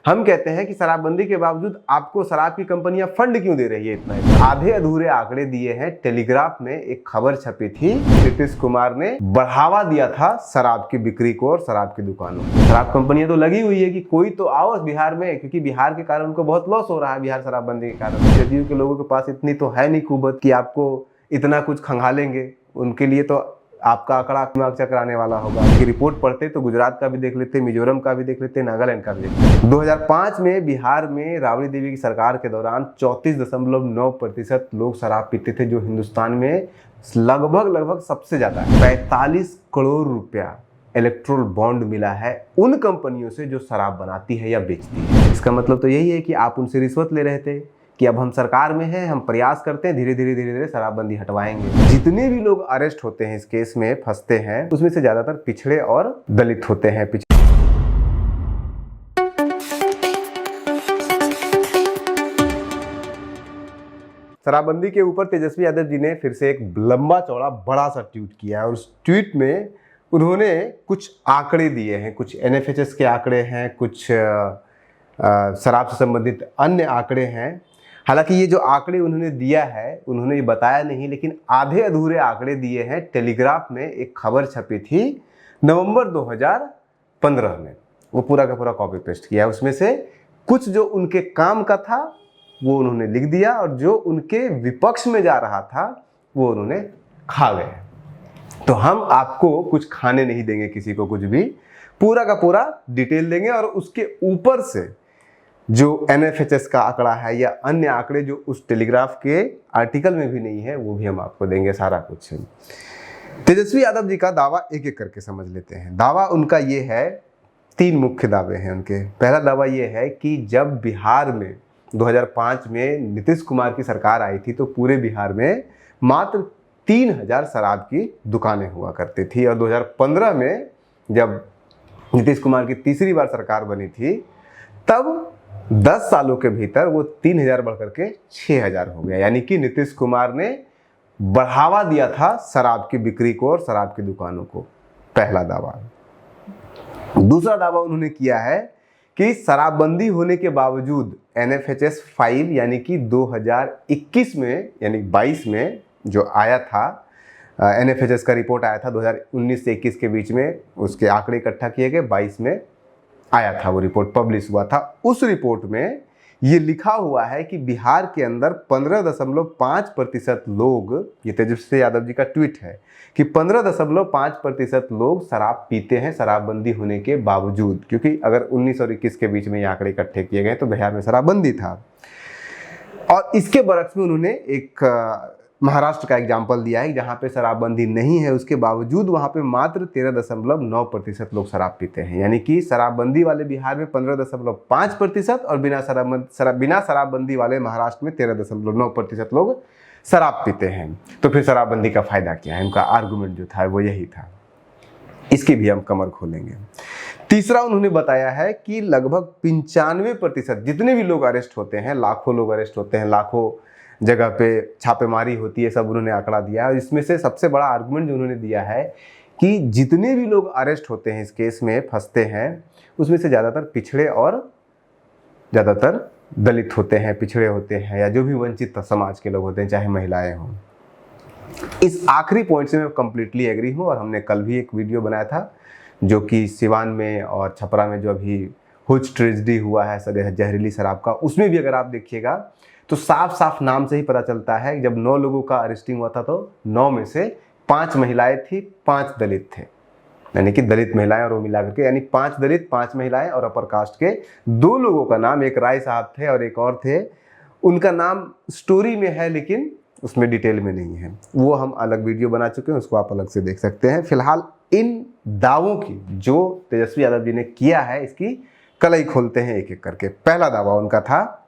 हम कहते हैं कि शराबबंदी के बावजूद आपको शराब की कंपनियां फंड क्यों दे रही है इतना। आधे अधूरे आंकड़े दिए हैं। टेलीग्राफ में एक खबर छपी थी, नीतीश कुमार ने बढ़ावा दिया था शराब की बिक्री को और शराब की दुकानों को। शराब कंपनियां तो लगी हुई है कि कोई तो आओ बिहार में, क्योंकि बिहार के कारण उनको बहुत लॉस हो रहा है। बिहार शराबबंदी के कारण जदयू के लोगों के पास इतनी तो है नहीं कुबत कि आपको इतना कुछ खंगालेंगे। उनके लिए तो आपका आंकड़ा दिमाग चकराने वाला होगा। कि रिपोर्ट पढ़ते तो गुजरात का भी देख लेते, मिजोरम का भी देख लेते, नागालैंड का भी देख लेते। 2005 में बिहार में राबड़ी देवी की सरकार के दौरान 34.9% लोग शराब पीते थे, जो हिंदुस्तान में लगभग सबसे ज्यादा है। 45 करोड़ रुपया इलेक्ट्रोल बॉन्ड मिला है उन कंपनियों से जो शराब बनाती है या बेचती है। इसका मतलब तो यही है कि आप उनसे रिश्वत ले रहे थे कि अब हम सरकार में हैं, हम प्रयास करते हैं, धीरे धीरे शराबबंदी हटवाएंगे। जितने भी लोग अरेस्ट होते हैं, इस केस में फंसते हैं, उसमें से ज्यादातर पिछड़े और दलित होते हैं। शराबबंदी के ऊपर तेजस्वी यादव जी ने फिर से एक लंबा चौड़ा बड़ा सा ट्वीट किया है और उस ट्वीट में उन्होंने कुछ आंकड़े दिए हैं। कुछ एनएफएचएस के आंकड़े हैं, कुछ शराब से संबंधित अन्य आंकड़े हैं। हालांकि ये जो आंकड़े उन्होंने दिया है, उन्होंने ये बताया नहीं, लेकिन आधे अधूरे आंकड़े दिए हैं। टेलीग्राफ में एक खबर छपी थी नवंबर 2015 में, वो पूरा का पूरा कॉपी पेस्ट किया है। उसमें से कुछ जो उनके काम का था वो उन्होंने लिख दिया और जो उनके विपक्ष में जा रहा था वो उन्होंने खा गए। तो हम आपको कुछ खाने नहीं देंगे, किसी को कुछ भी, पूरा का पूरा डिटेल देंगे और उसके ऊपर से जो एनएफएचएस का आंकड़ा है या अन्य आंकड़े जो उस टेलीग्राफ के आर्टिकल में भी नहीं है वो भी हम आपको देंगे सारा कुछ। तेजस्वी यादव जी का दावा एक एक करके समझ लेते हैं। दावा उनका ये है, 3 मुख्य दावे हैं उनके। पहला दावा ये है कि जब बिहार में 2005 में नीतीश कुमार की सरकार आई थी तो पूरे बिहार में मात्र 3000 शराब की दुकानें हुआ करती थी और 2015 में जब नीतीश कुमार की तीसरी बार सरकार बनी थी तब 10 सालों के भीतर वो 3000 बढ़कर के 6000 हो गया। यानी कि नीतीश कुमार ने बढ़ावा दिया था शराब की बिक्री को और शराब की दुकानों को। पहला दावा। दूसरा दावा उन्होंने किया है कि शराबबंदी होने के बावजूद एनएफएचएस 5 यानी कि 2021 में यानी 22 में जो आया था, एनएफएचएस का रिपोर्ट आया था 2019 से 21 के बीच में, उसके आंकड़े इकट्ठा किए गए, 22 में आया था वो रिपोर्ट, पब्लिश हुआ था। उस रिपोर्ट में ये लिखा हुआ है कि बिहार के अंदर 15.5% लोग, ये तेजस्वी यादव जी का ट्वीट है, कि 15.5% लोग शराब पीते हैं शराबबंदी होने के बावजूद। क्योंकि अगर 19 और 21 के बीच में ये आंकड़े इकट्ठे किए गए तो बिहार में शराबबंदी था। और इसके बरक्स में उन्होंने एक महाराष्ट्र का एग्जाम्पल दिया है जहां पे शराबबंदी नहीं है, उसके बावजूद वहां पे मात्र 13.9% लोग शराब पीते हैं। यानी कि शराबबंदी वाले बिहार में 15.5% और बिना शराबबंदी वाले महाराष्ट्र में 13.9% लोग शराब पीते हैं। तो फिर शराबबंदी का फायदा क्या है? उनका आर्गुमेंट जो था वो यही था। इसकी भी हम कमर खोलेंगे। तीसरा उन्होंने बताया है कि लगभग 95% जितने भी लोग अरेस्ट होते हैं, लाखों लोग अरेस्ट होते हैं, लाखों जगह पे छापेमारी होती है, सब उन्होंने आंकड़ा दिया है। और इसमें से सबसे बड़ा आर्गुमेंट जो उन्होंने दिया है कि जितने भी लोग अरेस्ट होते हैं, इस केस में फंसते हैं, उसमें से ज़्यादातर पिछड़े और ज़्यादातर दलित होते हैं, पिछड़े होते हैं, या जो भी वंचित समाज के लोग होते हैं, चाहे महिलाएं हों। इस आखिरी पॉइंट से मैं कंप्लीटली एग्री हूँ और हमने कल भी एक वीडियो बनाया था जो कि सिवान में और छपरा में जो अभी हुज ट्रेजेडी हुआ है जहरीली शराब का, उसमें भी अगर आप देखिएगा तो साफ साफ नाम से ही पता चलता है। जब 9 लोगों का अरेस्टिंग हुआ था तो 9 में से 5 महिलाएं थी, 5 दलित थे, यानी कि दलित महिलाएं और वो मिला करके, यानी 5 दलित, 5 महिलाएं और अपर कास्ट के 2 लोगों का नाम, एक राय साहब थे और एक और थे, उनका नाम स्टोरी में है लेकिन उसमें डिटेल में नहीं है। वो हम अलग वीडियो बना चुके हैं, उसको आप अलग से देख सकते हैं। फिलहाल इन दावों की जो तेजस्वी यादव जी ने किया है, इसकी कलई खोलते हैं एक एक करके। पहला दावा उनका था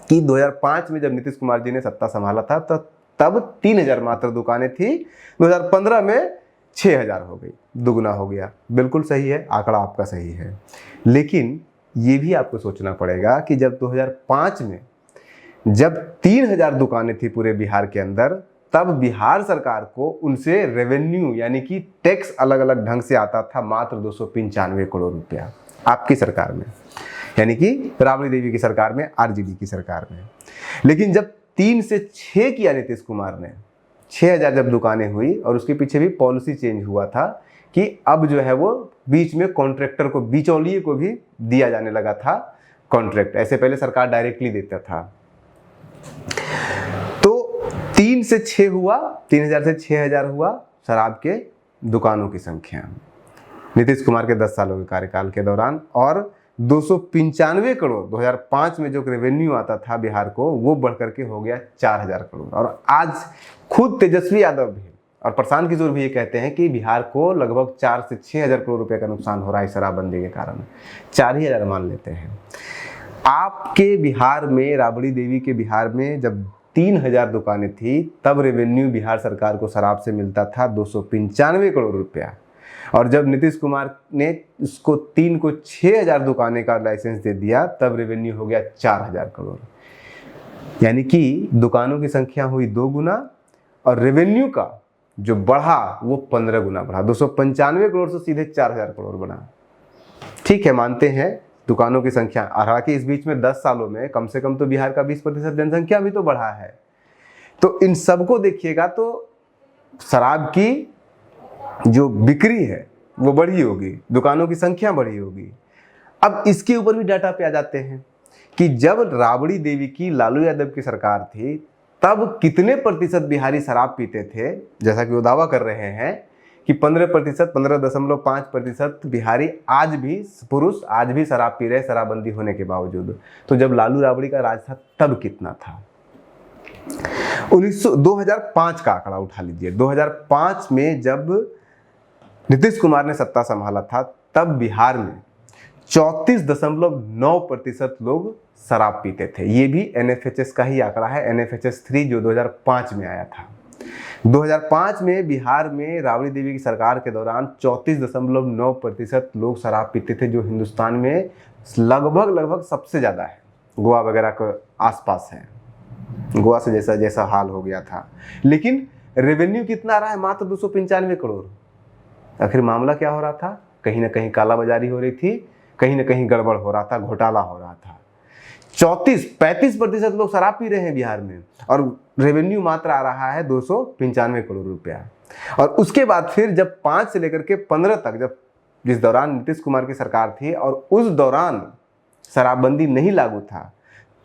कि 2005 में जब नीतीश कुमार जी ने सत्ता संभाला था तो तब 3000 मात्र दुकानें थी, 2015 में 6000 हो गई, दुगना हो गया। बिल्कुल सही है, आंकड़ा आपका सही है। लेकिन ये भी आपको सोचना पड़ेगा कि जब 2005 में जब 3000 दुकानें थी पूरे बिहार के अंदर, तब बिहार सरकार को उनसे रेवेन्यू यानी कि टैक्स अलग अलग ढंग से आता था मात्र 295 करोड़ रुपया आपकी सरकार में। यानी कि राबड़ी देवी की सरकार में, आरजेडी की सरकार में। लेकिन जब 3 से 6 किया नीतीश कुमार ने, 6000 जब दुकानें हुई, और उसके पीछे भी पॉलिसी चेंज हुआ था कि अब जो है वो बीच में कॉन्ट्रैक्टर को, बिचौलिए को भी दिया जाने लगा था कॉन्ट्रैक्ट। ऐसे पहले सरकार डायरेक्टली देता था। तो 3 से 6 हुआ, 3000 से 6000 हुआ शराब के दुकानों की संख्या नीतीश कुमार के 10 सालों के कार्यकाल के दौरान। और 295 करोड़ 2005 में जो रेवेन्यू आता था बिहार को, वो बढ़ करके हो गया 4000 करोड़। और आज खुद तेजस्वी यादव भी और प्रशांत किशोर भी ये कहते हैं कि बिहार को लगभग 4 से 6000 करोड़ रुपए का नुकसान हो रहा है शराबबंदी के कारण। 4000 मान लेते हैं। आपके बिहार में, राबड़ी देवी के बिहार में जब 3000 दुकानें थी, तब रेवेन्यू बिहार सरकार को शराब से मिलता था 295 करोड़ रुपया। और जब नीतीश कुमार ने उसको 3 को 6000 दुकानें का लाइसेंस दे दिया, तब रेवेन्यू हो गया 4000 करोड़। यानी कि दुकानों की संख्या हुई 2 गुना और रेवेन्यू का जो बढ़ा वो 15 गुना बढ़ा। 295 करोड़ से सीधे 4000 करोड़ बना। ठीक है, मानते हैं दुकानों की संख्या, हालांकि इस बीच में 10 सालों में कम से कम तो बिहार का 20% जनसंख्या भी तो बढ़ा है। तो इन सबको देखिएगा तो शराब की जो बिक्री है वो बढ़ी होगी, दुकानों की संख्या बढ़ी होगी। अब इसके ऊपर भी डाटा पे आ जाते हैं कि जब राबड़ी देवी की, लालू यादव की सरकार थी, तब कितने प्रतिशत बिहारी शराब पीते थे। जैसा कि वो दावा कर रहे हैं कि 15%, 15.5% बिहारी आज भी, पुरुष आज भी शराब पी रहे, शराबबंदी होने के बावजूद। तो जब लालू राबड़ी का राज था तब कितना था? 2005 का आंकड़ा उठा लीजिए। 2005 में जब नीतीश कुमार ने सत्ता संभाला था, तब बिहार में 34.9% लोग शराब पीते थे। ये भी एनएफएचएस का ही आंकड़ा है, एनएफएचएस 3 जो 2005 में आया था। 2005 में बिहार में राबड़ी देवी की सरकार के दौरान 34.9% लोग शराब पीते थे, जो हिंदुस्तान में लगभग सबसे ज़्यादा है। गोवा वगैरह के आसपास है, गोवा से जैसा हाल हो गया था। लेकिन रेवेन्यू कितना आ रहा है? मात्र 295 करोड़। आखिर मामला क्या हो रहा था? कहीं ना कहीं कालाबाजारी हो रही थी, कहीं ना कहीं गड़बड़ हो रहा था, घोटाला हो रहा था। 35% लोग शराब पी रहे हैं बिहार में और रेवेन्यू मात्र आ रहा है 295 करोड़ रुपया। और उसके बाद फिर जब 5 से लेकर के 15 तक, जब जिस दौरान नीतीश कुमार की सरकार थी और उस दौरान शराबबंदी नहीं लागू था,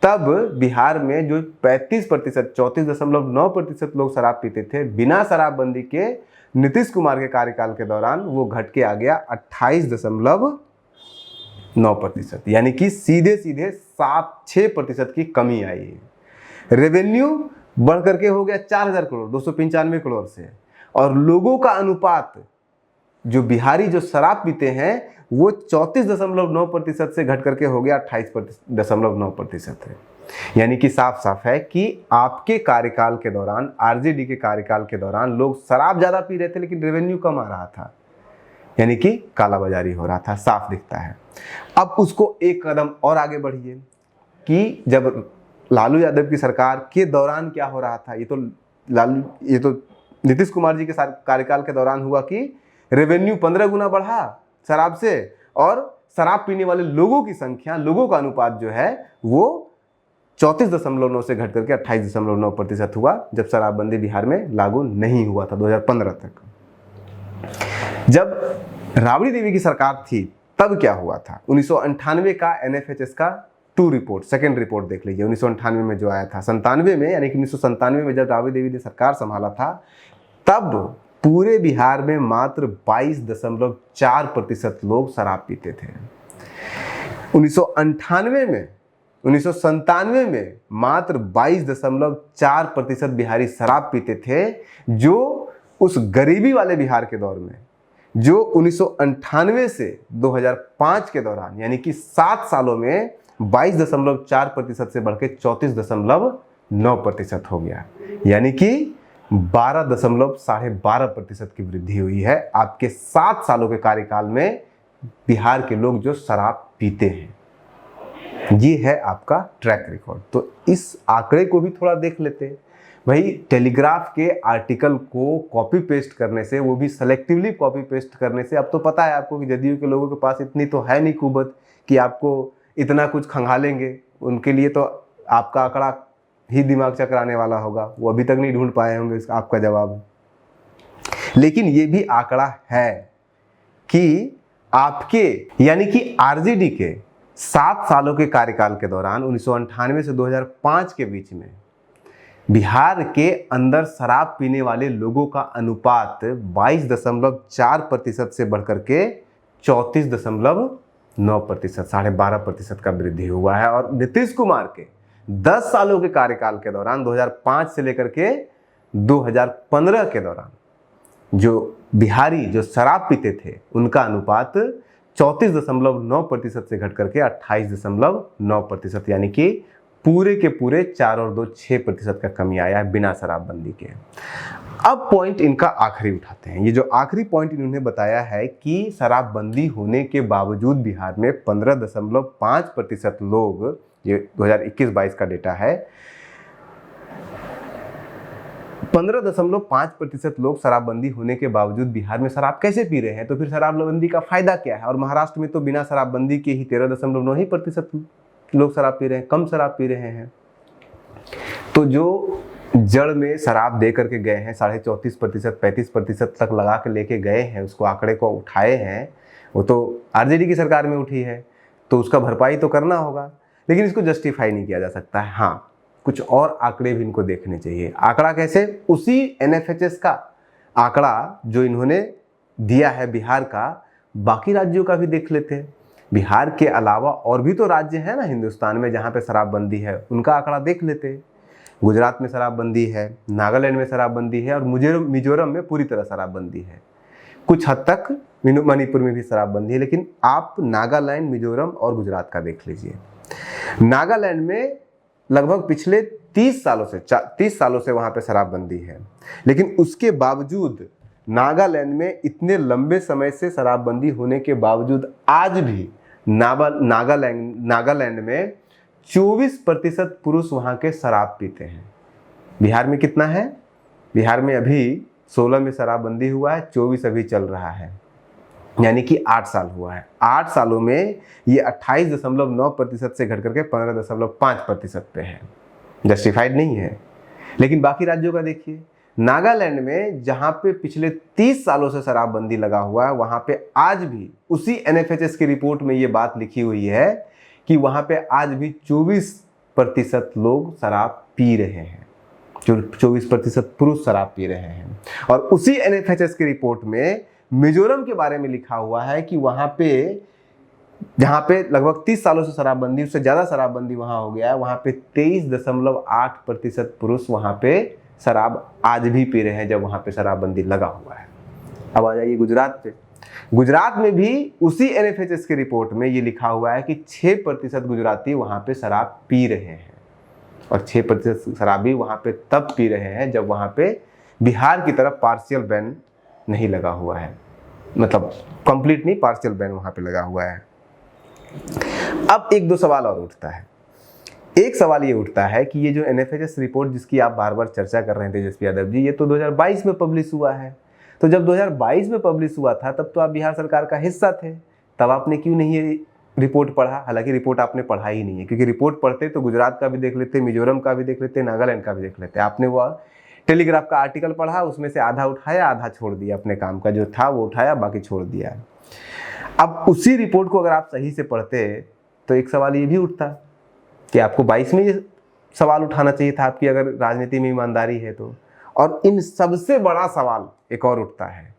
तब बिहार में जो 35%, 34.9% लोग शराब पीते थे बिना शराबबंदी के, नीतीश कुमार के कार्यकाल के दौरान वो घट के आ गया 28.9%। यानी कि सीधे 7-6% की कमी आई है। रेवेन्यू बढ़ करके हो गया 4000 करोड़ 295 करोड़ से। और लोगों का अनुपात, जो बिहारी जो शराब पीते हैं, वो 34.9% से घट करके हो गया 28.9% है। यानी कि साफ साफ है कि आपके कार्यकाल के दौरान, आरजेडी के कार्यकाल के दौरान लोग शराब ज़्यादा पी रहे थे लेकिन रेवेन्यू कम आ रहा था, यानी कि कालाबाजारी हो रहा था, साफ दिखता है। अब उसको एक कदम और आगे बढ़िए कि जब लालू यादव की सरकार के दौरान क्या हो रहा था। ये तो नीतीश कुमार जी के कार्यकाल के दौरान हुआ कि रेवेन्यू 15 गुना बढ़ा शराब से, और शराब पीने वाले लोगों की संख्या, लोगों का अनुपात जो है वो 34.9 से घट करके 28.9% हुआ, जब शराबबंदी बिहार में लागू नहीं हुआ था 2015 तक। जब राबड़ी देवी की सरकार थी तब क्या हुआ था? 1998 का एनएफएचएस का 2 रिपोर्ट, सेकेंड रिपोर्ट देख लीजिए। 1998 में जो आया था, 97 में, यानी कि 1997 में जब राबड़ी देवी ने सरकार संभाला था, तब पूरे बिहार में मात्र 22.4% लोग शराब पीते थे। 1997 में मात्र 22.4% बिहारी शराब पीते थे, जो उस गरीबी वाले बिहार के दौर में, जो 1998 से 2005 के दौरान, यानी कि 7 सालों में 22.4% से बढ़ के 34.9% हो गया। यानी कि 12.12% की वृद्धि हुई है आपके 7 सालों के कार्यकाल में बिहार के लोग जो शराब पीते हैं। ये है आपका ट्रैक रिकॉर्ड। तो इस आंकड़े को भी थोड़ा देख लेते हैं। भाई, टेलीग्राफ के आर्टिकल को कॉपी पेस्ट करने से, वो भी सेलेक्टिवली कॉपी पेस्ट करने से, अब तो पता है आपको कि जदयू के लोगों के पास इतनी तो है नहीं कुबत कि आपको इतना कुछ खंगालेंगे, उनके लिए तो आपका आंकड़ा ही दिमाग चकराने वाला होगा, वो अभी तक नहीं ढूंढ पाए होंगे आपका जवाब। लेकिन ये भी आंकड़ा है कि आपके यानी कि आरजेडी के 7 सालों के कार्यकाल के दौरान 1998 से 2005 के बीच में बिहार के अंदर शराब पीने वाले लोगों का अनुपात 22.4% से बढ़कर के 34.9%, 12.5% का वृद्धि हुआ है। और नीतीश कुमार के 10 सालों के कार्यकाल के दौरान 2005 से लेकर के 2015 के दौरान जो बिहारी जो शराब पीते थे उनका अनुपात 34.9% से घट करके 28.9%, यानी कि पूरे के पूरे 4 और 2 6% का कमी आया है बिना शराबबंदी के। अब पॉइंट इनका आखिरी उठाते हैं। ये जो आखिरी पॉइंट इन्होंने बताया है कि शराबबंदी होने के बावजूद बिहार में 15.5% लोग, ये 2021-22 का डेटा है, 15.5% लोग शराबबंदी होने के बावजूद बिहार में शराब कैसे पी रहे हैं, तो फिर शराबबंदी का फायदा क्या है। और महाराष्ट्र में तो बिना शराबबंदी के ही 13.9% लोग शराब पी रहे हैं, कम शराब पी रहे हैं। तो जो जड़ में शराब दे करके गए हैं 34.5%, 35% तक लगा के लेके गए हैं, उसको आंकड़े को उठाए हैं, वो तो आरजेडी की सरकार में उठी है, तो उसका भरपाई तो करना होगा। लेकिन इसको जस्टिफाई नहीं किया जा सकता है। हाँ, कुछ और आंकड़े भी इनको देखने चाहिए। आंकड़ा कैसे? उसी एनएफएचएस का आंकड़ा जो इन्होंने दिया है बिहार का, बाकी राज्यों का भी देख लेते हैं। बिहार के अलावा और भी तो राज्य है ना हिंदुस्तान में जहाँ पे शराबबंदी है, उनका आंकड़ा देख लेते हैं। गुजरात में शराबबंदी है, नागालैंड में शराबबंदी है, और मिजोरम में पूरी तरह शराबबंदी है। कुछ हद तक मणिपुर में भी शराबबंदी है, लेकिन आप नागालैंड, मिजोरम और गुजरात का देख लीजिए। नागालैंड में लगभग पिछले 30 सालों से वहाँ पे शराबबंदी है, लेकिन उसके बावजूद नागालैंड में इतने लंबे समय से शराबबंदी होने के बावजूद आज भी नागालैंड में 24% पुरुष वहाँ के शराब पीते हैं। बिहार में कितना है? बिहार में अभी 16 में शराबबंदी हुआ है, 24 अभी चल रहा है, यानी कि 8 साल हुआ है। 8 सालों में ये 28.9% से घट करके 15.5% पे है। जस्टिफाइड नहीं है। लेकिन बाकी राज्यों का देखिए, नागालैंड में जहां पे पिछले 30 सालों से शराबबंदी लगा हुआ है, वहां पे आज भी उसी एनएफएचएस की रिपोर्ट में ये बात लिखी हुई है कि वहां पे आज भी 24% लोग शराब पी रहे हैं, 24% पुरुष शराब पी रहे हैं। और उसी एनएफएचएस की रिपोर्ट में मिजोरम के बारे में लिखा हुआ है कि वहां पे जहां पे लगभग 30 सालों से शराबबंदी, उससे ज्यादा शराबबंदी वहां हो गया है, वहां पे 23.8% पुरुष वहां पे शराब आज भी पी रहे हैं जब वहां पे शराबबंदी लगा हुआ है। अब आ जाइए गुजरात पे। गुजरात में भी उसी एनएफएचएस की रिपोर्ट में ये लिखा हुआ है कि 6% गुजराती वहां पे शराब पी रहे हैं, और 6% शराबी वहां पे तब पी रहे हैं जब वहां पे बिहार की तरफ पार्शियल बैन नहीं लगा हुआ है, मतलब कंप्लीट नहीं, पार्शियल बैन वहां पे लगा हुआ है। अब 1-2 सवाल और उठता है। एक सवाल ये उठता है कि ये जो एनएफएचएस रिपोर्ट जिसकी आप बार बार चर्चा कर रहे हैं तेजस्वी यादव जी, ये तो 2022 में पब्लिश हुआ है। तो जब 2022 में पब्लिश हुआ था तब तो आप बिहार सरकार का हिस्सा थे, तब आपने क्यों नहीं ये रिपोर्ट पढ़ा? हालांकि रिपोर्ट आपने पढ़ा ही नहीं है, क्योंकि रिपोर्ट पढ़ते तो गुजरात का भी देख लेते, मिजोरम का भी देख लेते, नागालैंड का भी देख लेते। आपने वो टेलीग्राफ का आर्टिकल पढ़ा, उसमें से आधा उठाया, आधा छोड़ दिया, अपने काम का जो था वो उठाया, बाकी छोड़ दिया। अब उसी रिपोर्ट को अगर आप सही से पढ़ते तो एक सवाल ये भी उठता कि आपको 22 में ये सवाल उठाना चाहिए था, आपकी अगर राजनीति में ईमानदारी है तो। और इन सबसे बड़ा सवाल एक और उठता है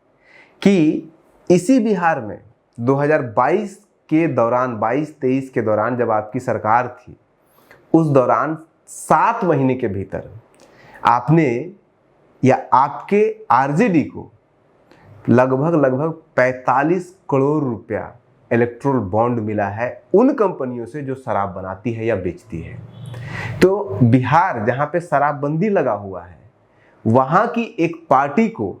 कि इसी बिहार में 2022 के दौरान, 22-23 के दौरान जब आपकी सरकार थी, उस दौरान 7 महीने के भीतर आपने या आपके आरजेडी को लगभग 45 करोड़ रुपया इलेक्ट्रोल बॉन्ड मिला है उन कंपनियों से जो शराब बनाती है या बेचती है। तो बिहार जहां पे शराबबंदी लगा हुआ है, वहां की एक पार्टी को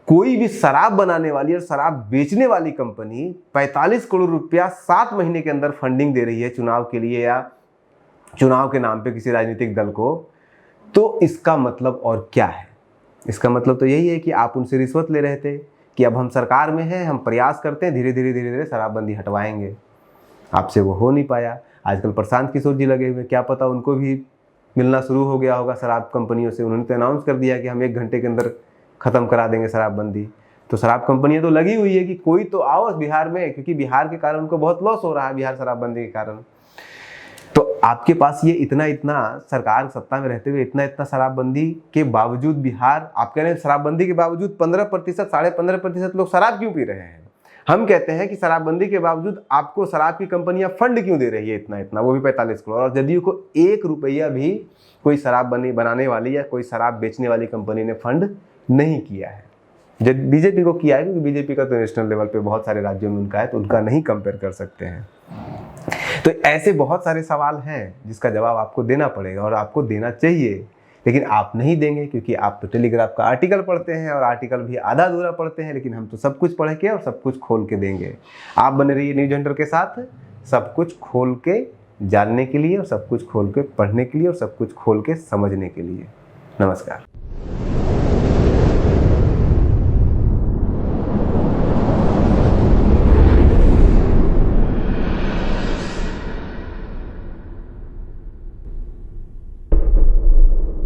कोई भी शराब बनाने वाली और शराब बेचने वाली कंपनी 45 करोड़ रुपया 7 महीने के अंदर फंडिंग दे रही है चुनाव के लिए या चुनाव के नाम पे किसी राजनीतिक दल को, तो इसका मतलब और क्या है? इसका मतलब तो यही है कि आप उनसे रिश्वत ले रहे थे कि अब हम सरकार में हैं, हम प्रयास करते हैं, धीरे धीरे शराबबंदी हटवाएंगे। आपसे वो हो नहीं पाया। आजकल प्रशांत किशोर जी लगे हुए, क्या पता उनको भी मिलना शुरू हो गया होगा शराब कंपनियों से। उन्होंने तो अनाउंस कर दिया कि हम 1 घंटे के अंदर ख़त्म करा देंगे शराबबंदी। तो शराब कंपनियां तो लगी हुई है कि कोई तो आओ बिहार में, क्योंकि बिहार के कारण उनको बहुत लॉस हो रहा है, बिहार शराबबंदी के कारण। तो आपके पास ये इतना सरकार सत्ता में रहते हुए इतना शराबबंदी के बावजूद बिहार, आप कह रहे हैं शराबबंदी के बावजूद 15%, 15.5% लोग शराब क्यों पी रहे हैं? हम कहते हैं कि शराबबंदी के बावजूद आपको शराब की कंपनियां फंड क्यों दे रही है इतना, वो भी 45 करोड़, और जदयू को 1 रुपया भी कोई शराब बनाने वाली या कोई शराब बेचने वाली कंपनी ने फंड नहीं किया है। जब बीजेपी को किया है, क्योंकि बीजेपी का तो नेशनल लेवल पे बहुत सारे राज्यों में उनका है, तो उनका नहीं कंपेयर कर सकते हैं। तो ऐसे बहुत सारे सवाल हैं जिसका जवाब आपको देना पड़ेगा और आपको देना चाहिए, लेकिन आप नहीं देंगे, क्योंकि आप तो टेलीग्राफ का आर्टिकल पढ़ते हैं और आर्टिकल भी आधा अधूरा पढ़ते हैं, लेकिन हम तो सब कुछ पढ़ के और सब कुछ खोल के देंगे। आप बने रहिए न्यूज हंटर के साथ, सब कुछ खोल के जानने के लिए और सब कुछ खोल के पढ़ने के लिए और सब कुछ खोल के समझने के लिए। नमस्कार।